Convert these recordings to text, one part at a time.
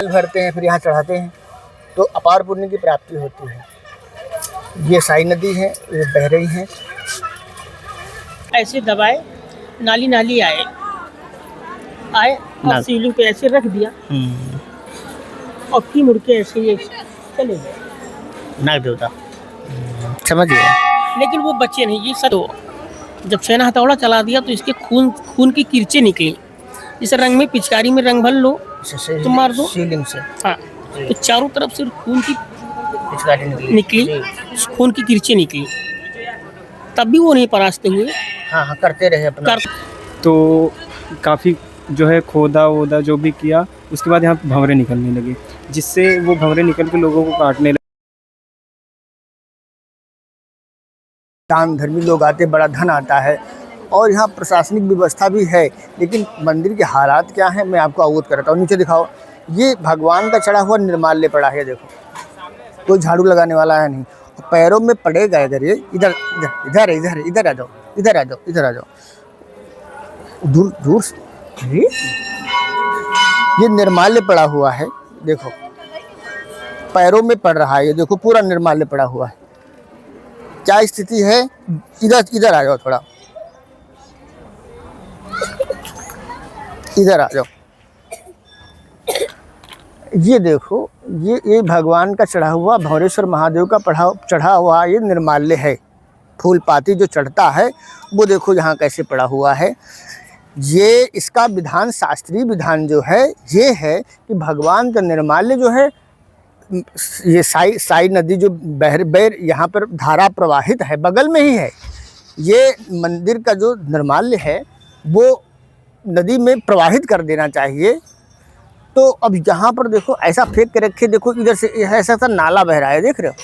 जल भरते हैं, फिर यहाँ चढ़ाते हैं, तो अपार पुण्य की प्राप्ति होती है। ये साई नदी है, ये बह रही है। ऐसे दबाए, नाली नाली आए और शिवलिंग पे ऐसे रख दिया और फिर मुड़ के ऐसे ये चले गए नाग देवता। समझ गए। लेकिन वो बच्चे नहीं, ये सब जब छेना हथौड़ा चला दिया तो इसके खून की किरचे निकली। इस रंग में पिचकारी में रंग भर लो तो मार दो शिवलिंग से। हाँ, तो चारों तरफ से खून की पिचकारी निकली, खून की किरचे निकली, तब भी वो नहीं परास्ते हुए। हाँ, करते रहे अपना। तो काफ़ी जो है खोदा वोदा जो भी किया, उसके बाद यहाँ भंवरे निकलने लगे, जिससे वो भंवरे निकल के लोगों को काटने लगे। दान धर्मी लोग आते, बड़ा धन आता है और यहाँ प्रशासनिक व्यवस्था भी है। लेकिन मंदिर के हालात क्या हैं मैं आपको अवगत कराता हूँ। नीचे दिखाओ, ये भगवान का चढ़ा हुआ निर्माल्य पड़ा है। देखो, कोई झाड़ू लगाने वाला है नहीं। पैरों में पड़ेगा अगर ये इधर इधर इधर इधर आ जाओ, इधर आ जाओ, इधर आ जाओ, दूर दूर। ये निर्माल्य पड़ा हुआ है, देखो पैरों में पड़ रहा है। ये देखो पूरा निर्माल्य पड़ा हुआ है। क्या स्थिति है? इधर इधर आ जाओ, थोड़ा इधर आ जाओ। ये देखो, ये भगवान का चढ़ा हुआ, भंवरेश्वर महादेव का चढ़ा हुआ ये निर्माल्य है। फूल पाती जो चढ़ता है वो देखो यहाँ कैसे पड़ा हुआ है। ये इसका विधान, शास्त्रीय विधान जो है ये है कि भगवान का निर्माल्य जो है, ये साई नदी जो बह यहाँ पर धारा प्रवाहित है, बगल में ही है। ये मंदिर का जो निर्माल्य है वो नदी में प्रवाहित कर देना चाहिए। तो अब यहाँ पर देखो ऐसा फेंक के रखे, देखो इधर से ऐसा सा नाला बह रहा है, देख रहे हो?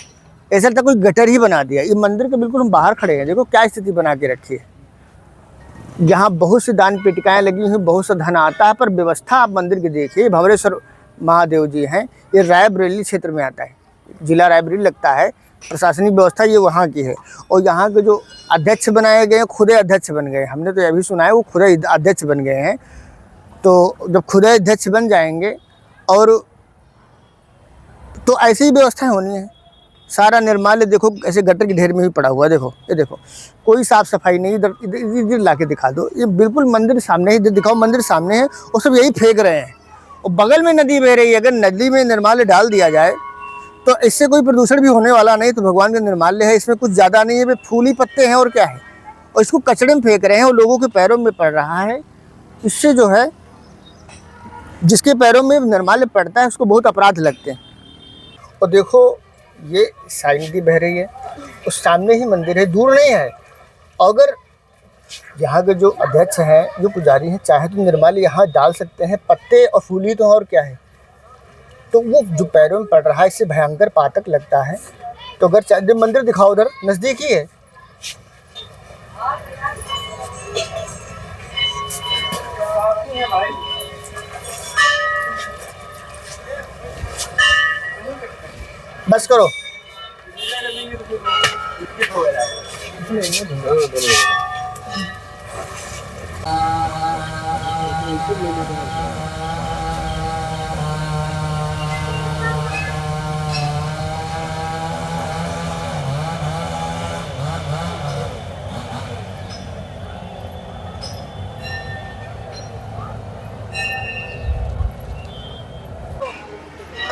ऐसा लगता कोई गटर ही बना दिया। ये मंदिर के बिल्कुल हम बाहर खड़े हैं, देखो क्या स्थिति बना के रखी है। यहाँ बहुत सी दान पेटिकाएँ लगी हुई, बहुत सा धन आता है, पर व्यवस्था आप मंदिर की देखिए। भंवरेश्वर महादेव जी हैं, ये रायबरेली क्षेत्र में आता है, जिला रायबरेली लगता है। प्रशासनिक व्यवस्था ये वहाँ की है। और यहाँ के जो अध्यक्ष बनाए गए हैं, खुदे अध्यक्ष बन गए। हमने तो यह भी सुना है वो खुदे अध्यक्ष बन गए हैं। तो जब खुदे अध्यक्ष बन जाएंगे और तो ऐसी ही व्यवस्थाएं होनी है। सारा निर्माल्य देखो ऐसे गटर के ढेर में ही पड़ा हुआ है। देखो, ये देखो कोई साफ सफाई नहीं। इधर इधर इधर ला के दिखा दो, ये बिल्कुल मंदिर सामने ही, इधर दिखाओ मंदिर सामने है और सब यही फेंक रहे हैं। और बगल में नदी बह रही है। अगर नदी में निर्माल्य डाल दिया जाए तो इससे कोई प्रदूषण भी होने वाला नहीं। तो भगवान का निर्माल्य है, इसमें कुछ ज़्यादा नहीं है, फूल ही पत्ते हैं और क्या है। और इसको कचड़े में फेंक रहे हैं और लोगों के पैरों में पड़ रहा है। इससे जो है, जिसके पैरों में निर्माल्य पड़ता है उसको बहुत अपराध लगते हैं। और देखो ये साई नदी बह रही है, उस सामने ही मंदिर है, दूर नहीं है। अगर यहाँ के जो अध्यक्ष हैं, जो पुजारी हैं, चाहे तो निर्माल्य यहाँ डाल सकते हैं, पत्ते और फूल ही तो और क्या है। तो वो जो पैरों में पड़ रहा है इससे भयंकर पातक लगता है। तो अगर चाहे मंदिर दिखाओ, उधर नज़दीक ही है। बस करो।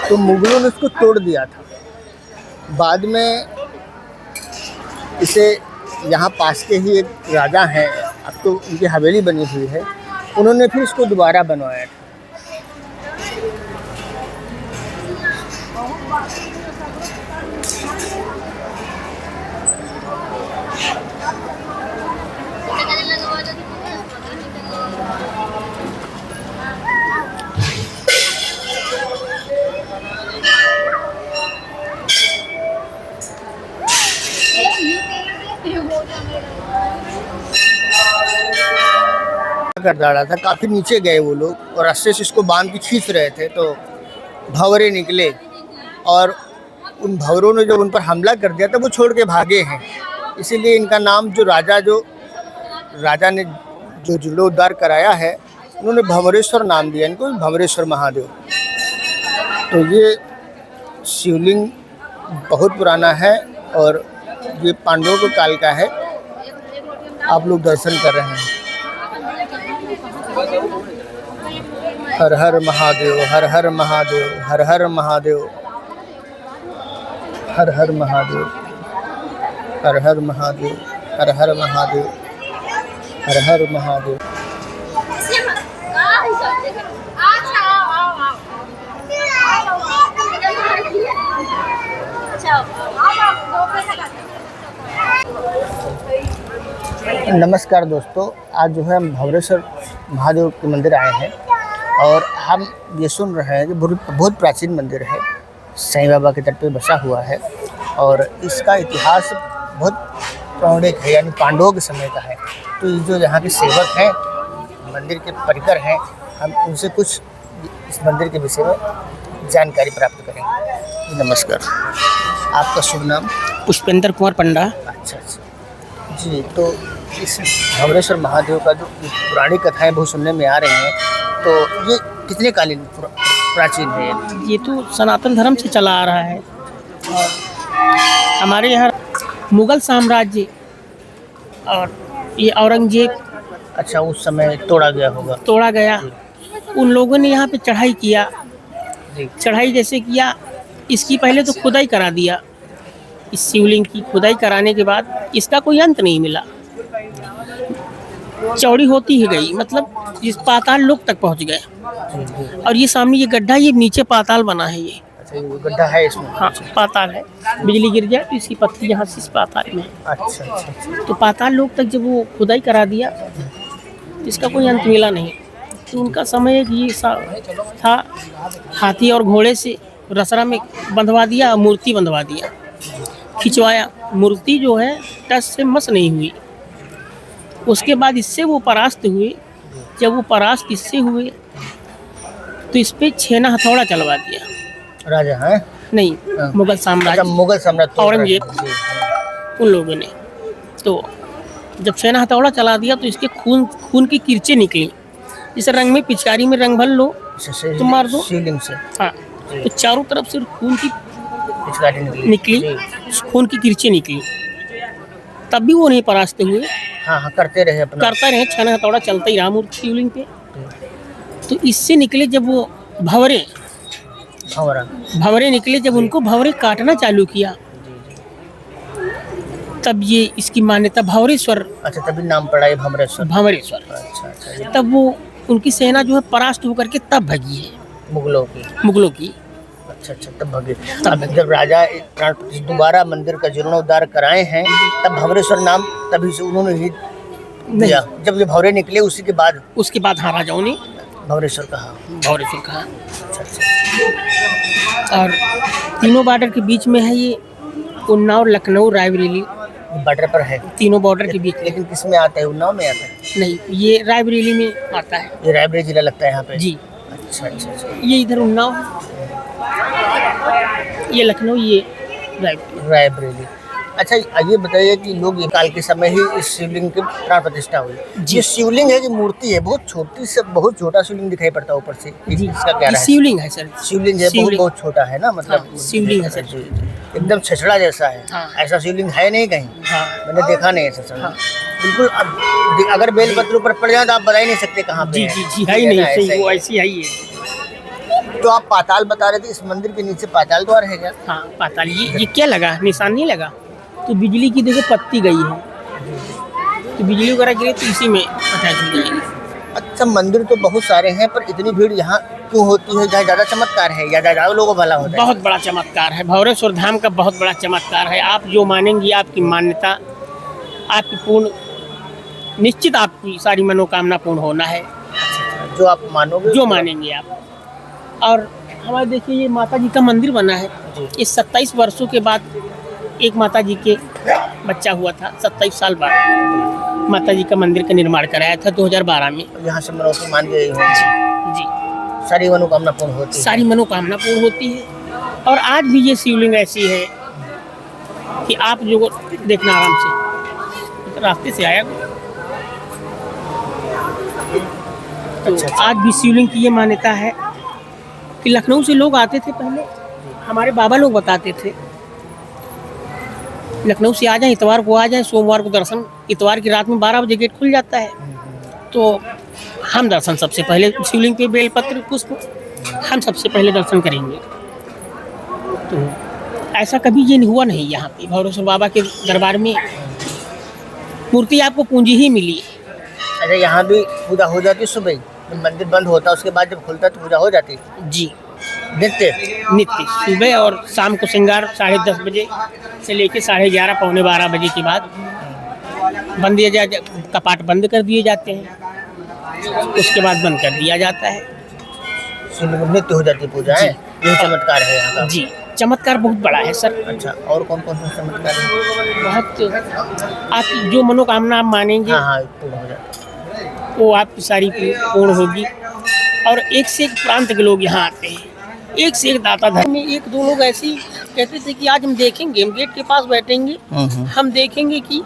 तो मुगलों ने इसको तोड़ दिया था। बाद में इसे यहाँ पास के ही एक राजा हैं, अब तो उनकी हवेली बनी हुई है, उन्होंने फिर इसको दोबारा बनवाया था। कर डाला था, काफ़ी नीचे गए वो लोग और रस्से से इसको बांध के खींच रहे थे। तो भंवरे निकले और उन भंवरों ने जब उन पर हमला कर दिया तो वो छोड़ के भागे हैं। इसीलिए इनका नाम जो राजा ने जो जीर्णोद्धार कराया है, उन्होंने भंवरेश्वर नाम दिया इनको, भंवरेश्वर महादेव। तो ये शिवलिंग बहुत पुराना है और ये पांडवों के काल का है। आप लोग दर्शन कर रहे हैं। हर हर महादेव, हर हर महादेव, हर हर महादेव, हर हर महादेव, हर हर महादेव, हर हर महादेव, हर हर महादेव। नमस्कार दोस्तों, आज जो है हम भंवरेश्वर महादेव के मंदिर आए हैं और हम ये सुन रहे हैं कि बहुत प्राचीन मंदिर है, साईं बाबा के तट पे बसा हुआ है और इसका इतिहास बहुत पौराणिक है, यानी पांडवों के समय का है। तो ये जो यहाँ के सेवक हैं, मंदिर के परिकर हैं, हम उनसे कुछ इस मंदिर के विषय में जानकारी प्राप्त करेंगे। नमस्कार, आपका शुभ नाम? पुष्पेंद्र कुमार पंडा। अच्छा जी, तो इस भंवरेश्वर महादेव का जो पुरानी कथाएं बहुत सुनने में आ रही हैं, तो ये कितने कालीन प्राचीन है? ये तो सनातन धर्म से चला आ रहा है और हमारे यहाँ मुगल साम्राज्य और ये औरंगजेब, अच्छा, उस समय तोड़ा गया होगा। तोड़ा गया, उन लोगों ने यहाँ पे चढ़ाई किया। चढ़ाई जैसे किया, इसकी पहले तो खुदाई करा दिया। इस शिवलिंग की खुदाई कराने के बाद इसका कोई अंत नहीं मिला, चौड़ी होती ही गई, मतलब इस पाताल लोक तक पहुँच गए। और ये सामने ये गड्ढा, ये नीचे पाताल बना है। ये अच्छा, ये गड्ढा है इसमें? हाँ, पाताल है। बिजली गिर जाए तो इसकी पत्ती यहाँ से इस पाताल में है। अच्छा अच्छा। तो पाताल लोक तक जब वो खुदाई करा दिया, इसका कोई अंत मिला नहीं। तो उनका समय ये था, हाथी और घोड़े से रसरा में बंधवा दिया, मूर्ति बंधवा दिया, खिंचवाया। मूर्ति जो है टस से मस नहीं हुई। उसके बाद इससे वो परास्त हुए। जब वो परास्त इससे हुए तो इस पे छेना हथौड़ा चलवा दिया। राजा है? नहीं, मुगल साम्राज्य, मुगल साम्राज्य, औरंगजेब, उन लोगों ने। तो जब छेना हथौड़ा चला दिया तो इसके खून की किरचें निकली। जैसे रंग में पिचकारी में रंग भर लो तो मार दो, शिवलिंग से। हाँ, तो चारों तरफ से खून की पिचकारी निकली, खून की किरचें निकली, तब भी वो नहीं परास्त हुए। हाँ, करते रहे अपना, करते रहे, छेना हथौड़ा चलता ही रहा मूर्ति शिवलिंग पे। तो इससे निकले जब वो भंवरे निकले, जब उनको भंवरे काटना चालू किया, तब ये इसकी मान्यता भंवरेश्वर। अच्छा, तभी नाम पड़ा ये भंवरेश्वर। भंवरेश्वर। अच्छा। तब वो उनकी सेना जो है परास्त होकर के तब भगी है, मुगलों की। अच्छा, तब भगे। तब जब राजा दोबारा मंदिर का जीर्णोद्धार कराए हैं, तब भंवरेश्वर नाम तभी से उन्होंने ही दिया। जब ये भंवरे निकले उसके बाद हाँ, राजाओं ने भंवरेश्वर कहा। अच्छा। और तीनों बॉर्डर के बीच में है ये, उन्नाव, लखनऊ, रायबरेली बॉर्डर पर है। तीनों बॉर्डर के बीच। लेकिन किस में आता है? उन्नाव में आता है? नहीं, ये रायबरेली में आता है। ये रायबरेली जिला लगता है यहाँ पे? जी। अच्छा। ये इधर उन्नाव, ये लखनऊ, ये रायबरेली। अच्छा, ये बताइए कि लोग ये काल के समय ही इस शिवलिंग की प्राण प्रतिष्ठा हुई। ये शिवलिंग है कि मूर्ति है? बहुत छोटी से बहुत छोटा शिवलिंग दिखाई पड़ता है ऊपर से। इसका क्या है? शिवलिंग है सर। शिवलिंग है, बहुत छोटा है ना, मतलब हाँ, शिवलिंग है सर। एकदम छछड़ा जैसा है। हाँ। ऐसा शिवलिंग है नहीं कहीं। हाँ। मैंने देखा नहीं ऐसा शिवलिंग। हाँ। बिल्कुल। अब अगर बेलपत्र ऊपर पड़ जाए तो आप बता ही नहीं सकते कहाँ पे। जी, है ही नहीं, सही, वो ऐसी है ही है। तो आप पाताल बता रहे थे, इस मंदिर के नीचे पाताल द्वार है क्या? हाँ, पाताल। ये क्या लगा, निशान नहीं लगा? तो बिजली की देखो पत्ती गई है, तो बिजली वगैरह गिरे तो इसी में अटैच हो जाएगी। अच्छा, मंदिर तो बहुत सारे हैं, पर इतनी भीड़ यहाँ क्यों होती है? जहाँ ज़्यादा चमत्कार है या ज़्यादा लोगों भला होता है? बहुत बड़ा चमत्कार है, भंवरेश्वर धाम का बहुत बड़ा चमत्कार है। आप जो मानेंगी, आपकी मान्यता, आपकी पूर्ण, निश्चित आपकी सारी मनोकामना पूर्ण होना है। जो आप मानोगे, जो मानेंगे आप। और हमारे देखिए, ये माता जी का मंदिर बना है। इस 27 वर्षों के बाद एक माता जी के बच्चा हुआ था। 27 साल बाद माता जी का मंदिर का निर्माण कराया था 2012 में। यहाँ से मनोकामना मान गई हो? जी, सारी मनोकामना पूर्ण होती है। सारी मनोकामना पूर्ण होती है। और आज भी ये शिवलिंग ऐसी है कि आप जो देखना आराम से, रास्ते से आया तो। आज भी शिवलिंग की ये मान्यता है कि लखनऊ से लोग आते थे पहले, हमारे बाबा लोग बताते थे लखनऊ से आ जाएं, इतवार को आ जाएं, सोमवार को दर्शन, इतवार की रात में 12 बजे गेट खुल जाता है, तो हम दर्शन सबसे पहले शिवलिंग पे बेलपत्र पुष्प हम सबसे पहले दर्शन करेंगे। तो ऐसा कभी ये नहीं हुआ नहीं यहाँ पे भवरेश्वर बाबा के दरबार में मूर्ति आपको पूंजी ही मिली। अच्छा, यहाँ भी पूजा हो जाती सुबह ही? जब मंदिर बंद होता है उसके बाद जब खुलता है तो पूजा हो जाती? जी, नित्य नित्य सुबह और शाम को श्रृंगार 10:30 बजे से लेके 11:30 पौने 12 बजे के बाद बंद दिया कपाट बंद कर दिए जाते हैं, उसके बाद बंद कर दिया जाता है। नित्य हो जाती पूजा है, यही चमत्कार है यहाँ का? जी, चमत्कार बहुत बड़ा है सर। अच्छा, और कौन कौन सा चमत्कार है? बहुत, आप जो मनोकामना आप मानेंगे हाँ, पूर्ण हो जाता वो आपकी सारी पूर्ण होगी। और एक से एक प्रांत के लोग यहाँ आते हैं, एक से एक दाता धर्म में। एक दो लोग ऐसे ही कहते थे कि आज हम देखेंगे, हम गेट के पास बैठेंगे, हम देखेंगे कि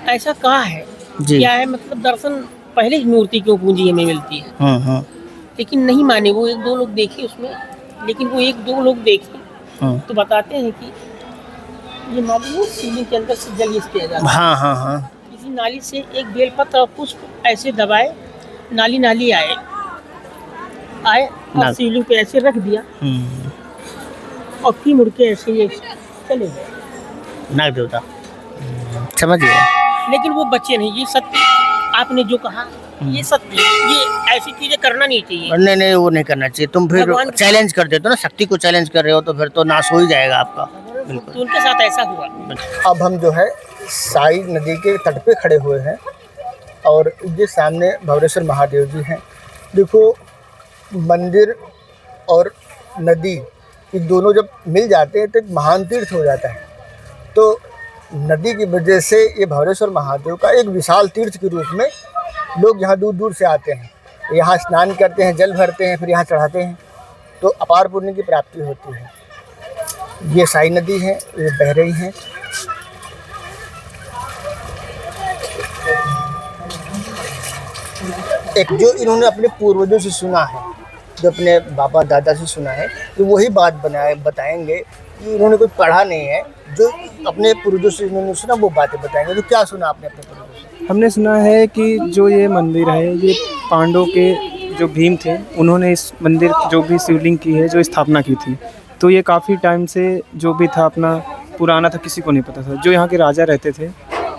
ऐसा कहाँ है, क्या है, मतलब दर्शन पहले ही मूर्ति क्यों पूंजी हमें मिलती है। लेकिन नहीं माने वो, एक दो लोग देखे उसमें, लेकिन वो एक दो लोग देखे तो बताते हैं कि ये मालूम शिवलिंग के अंदर से जल किया जाता है। हाँ। किसी नाली से एक बेलपत्र और पुष्प ऐसे दबाए, नाली आए और शिवलिंग पे ऐसे रख दिया और फिर मुड़ के ऐसे ये चले गए नाग देवता। समझ गए? लेकिन वो बच्चे नहीं, ये सत्य आपने जो कहा ये सत्य, ये ऐसी चीजें करना नहीं चाहिए। नहीं, वो नहीं करना चाहिए। तुम फिर चैलेंज कर देते हो ना, शक्ति को चैलेंज कर रहे हो, तो फिर तो नाश हो ही जाएगा आपका। तो उनके साथ ऐसा हुआ। अब हम जो है साई नदी के तट पे खड़े हुए हैं और ये सामने भवरेश्वर महादेव जी हैं। देखो, मंदिर और नदी ये दोनों जब मिल जाते हैं तो एक महान तीर्थ हो जाता है। तो नदी की वजह से ये भवरेश्वर महादेव का एक विशाल तीर्थ के रूप में लोग यहाँ दूर दूर से आते हैं, यहाँ स्नान करते हैं, जल भरते हैं, फिर यहाँ चढ़ाते हैं, तो अपार पुण्य की प्राप्ति होती है। ये साई नदी है, ये बह रही हैं। एक जो इन्होंने अपने पूर्वजों से सुना है, जो अपने बाबा दादा से सुना है, तो वही बात बताएंगे कि इन्होंने कुछ पढ़ा नहीं है, जो अपने पूर्वजों से इन्होंने सुना वो बातें बताएंगे। तो क्या सुना आपने अपने पूर्वजों से? हमने सुना है कि जो ये मंदिर है, ये पांडवों के जो भीम थे, उन्होंने इस मंदिर जो भी शिवलिंग की है जो स्थापना की थी। तो ये काफ़ी टाइम से जो भी था अपना पुराना था, किसी को नहीं पता था। जो यहाँ के राजा रहते थे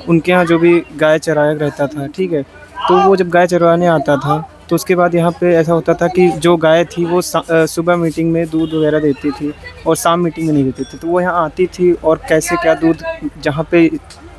उनके यहाँ जो भी गाय चराया रहता था, ठीक है, तो वो जब गाय चरवाने आता था तो उसके बाद यहाँ पे ऐसा होता था कि जो गाय थी वो सुबह मीटिंग में दूध वगैरह देती थी और शाम मीटिंग में नहीं देती थी। तो वो यहाँ आती थी और कैसे क्या दूध जहाँ पे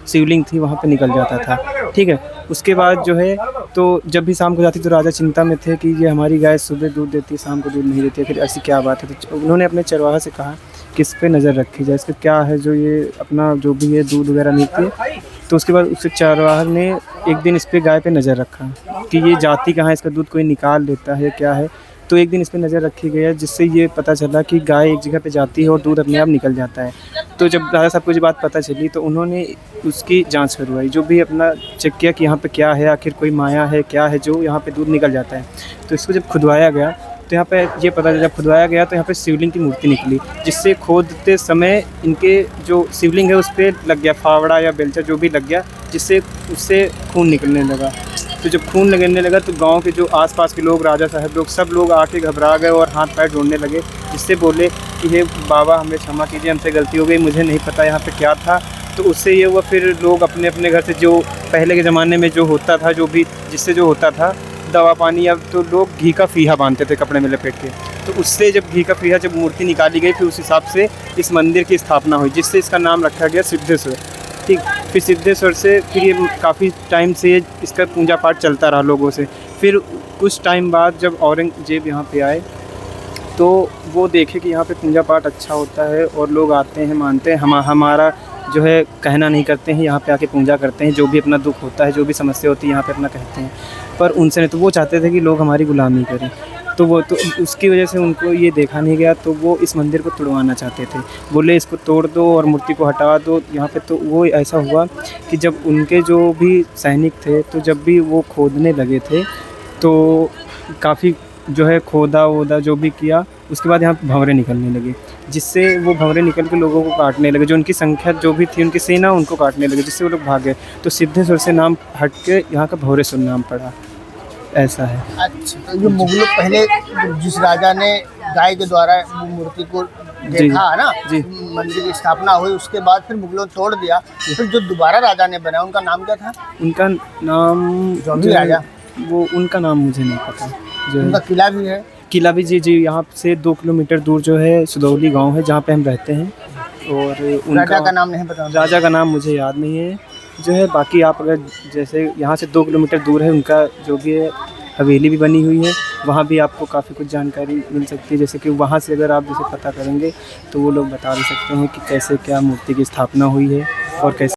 शिवलिंग थी वहाँ पे निकल जाता था, ठीक है। उसके बाद जो है तो जब भी शाम को जाती तो राजा चिंता में थे कि ये हमारी गाय सुबह दूध देती है, शाम को दूध नहीं देती है, फिर ऐसी क्या बात है। तो उन्होंने अपने चरवाहा से कहा कि इस पर नज़र रखी जाए, इसका क्या है जो ये अपना जो भी ये दूध वगैरह मिलती है। तो उसके बाद उससे चरवाहा ने एक दिन इस पर गाय पे नज़र रखा कि ये जाती कहाँ है, इसका दूध कोई निकाल लेता है क्या है। तो एक दिन इस पर नज़र रखी गई है, जिससे ये पता चला कि गाय एक जगह पे जाती है और दूध अपने आप निकल जाता है। तो जब राजा साहब को ये बात पता चली तो उन्होंने उसकी जांच करवाई, जो भी अपना चेक किया कि यहाँ पे क्या है, आखिर कोई माया है क्या है जो यहाँ पे दूध निकल जाता है। तो इसको जब खुदवाया गया तो यहाँ पे ये पता चला, जब खुदवाया गया तो यहाँ पे शिवलिंग की मूर्ति निकली, जिससे खोदते समय इनके जो शिवलिंग है उस पर लग गया फावड़ा या बेलचा जो भी लग गया, जिससे उससे खून निकलने लगा। तो जब खून लगने लगा तो गांव के जो आसपास के लोग, राजा साहब लोग, सब लोग आके घबरा गए और हाथ पैर जोड़ने लगे, जिससे बोले कि हे बाबा हमें क्षमा कीजिए, हमसे गलती हो गई, मुझे नहीं पता यहाँ पे क्या था। तो उससे ये हुआ, फिर लोग अपने अपने घर से जो पहले के ज़माने में जो होता था, जो भी जिससे जो होता था दवा पानी, अब तो लोग घी का फीहा बांधते थे कपड़े में लपेट के। तो उससे जब घी का फीहा जब मूर्ति निकाली गई फिर उस हिसाब से इस मंदिर की स्थापना हुई, जिससे इसका नाम रखा गया सिद्धेश्वर, ठीक। फिर सिद्धेश्वर से फिर ये काफ़ी टाइम से इसका पूजा पाठ चलता रहा लोगों से। फिर कुछ टाइम बाद जब औरंगजेब यहाँ पे आए तो वो देखे कि यहाँ पे पूजा पाठ अच्छा होता है और लोग आते हैं, मानते हैं, हमारा जो है कहना नहीं करते हैं, यहाँ पे आके पूजा करते हैं, जो भी अपना दुख होता है, जो भी समस्या होती है यहाँ पे अपना कहते हैं। पर उनसे नहीं, तो वो चाहते थे कि लोग हमारी गुलामी करें, तो वो तो उसकी वजह से उनको ये देखा नहीं गया, तो वो इस मंदिर को तोड़वाना चाहते थे। बोले इसको तोड़ दो और मूर्ति को हटा दो यहाँ पे। तो वो ऐसा हुआ कि जब उनके जो भी सैनिक थे तो जब भी वो खोदने लगे थे तो काफ़ी जो है खोदा वोदा जो भी किया, उसके बाद यहाँ भंवरे निकलने लगे, जिससे वो भंवरे निकल के लोगों को काटने लगे। जो उनकी संख्या जो भी थी, उनकी सेना उनको काटने लगे, जिससे वो लोग भागे। तो सिद्धेश्वर से नाम हट के यहाँ का भंवरेश्वर नाम पड़ा, ऐसा है। अच्छा, तो ये मुगलों पहले जिस राजा ने गाय के द्वारा वो मूर्ति को देखा है ना, जी। मंदिर की स्थापना हुई, उसके बाद फिर मुगलों ने तोड़ दिया। फिर जो दोबारा राजा ने बनाया उनका नाम क्या था? उनका नाम जो भी जो है, राजा, वो उनका नाम मुझे नहीं पता। जो उनका है किला भी है। किला भी, जी जी, यहाँ से 2 किलोमीटर दूर जो है सुदौली गांव है, जहाँ पे हम रहते हैं। और राजा का नाम नहीं पता? राजा का नाम मुझे याद नहीं है। जो है बाकी आप अगर जैसे यहाँ से 2 किलोमीटर दूर है, उनका जो भी है हवेली भी बनी हुई है, वहाँ भी आपको काफ़ी कुछ जानकारी मिल सकती है। जैसे कि वहाँ से अगर आप जैसे पता करेंगे तो वो लोग बता भी सकते हैं कि कैसे क्या मूर्ति की स्थापना हुई है और कैसे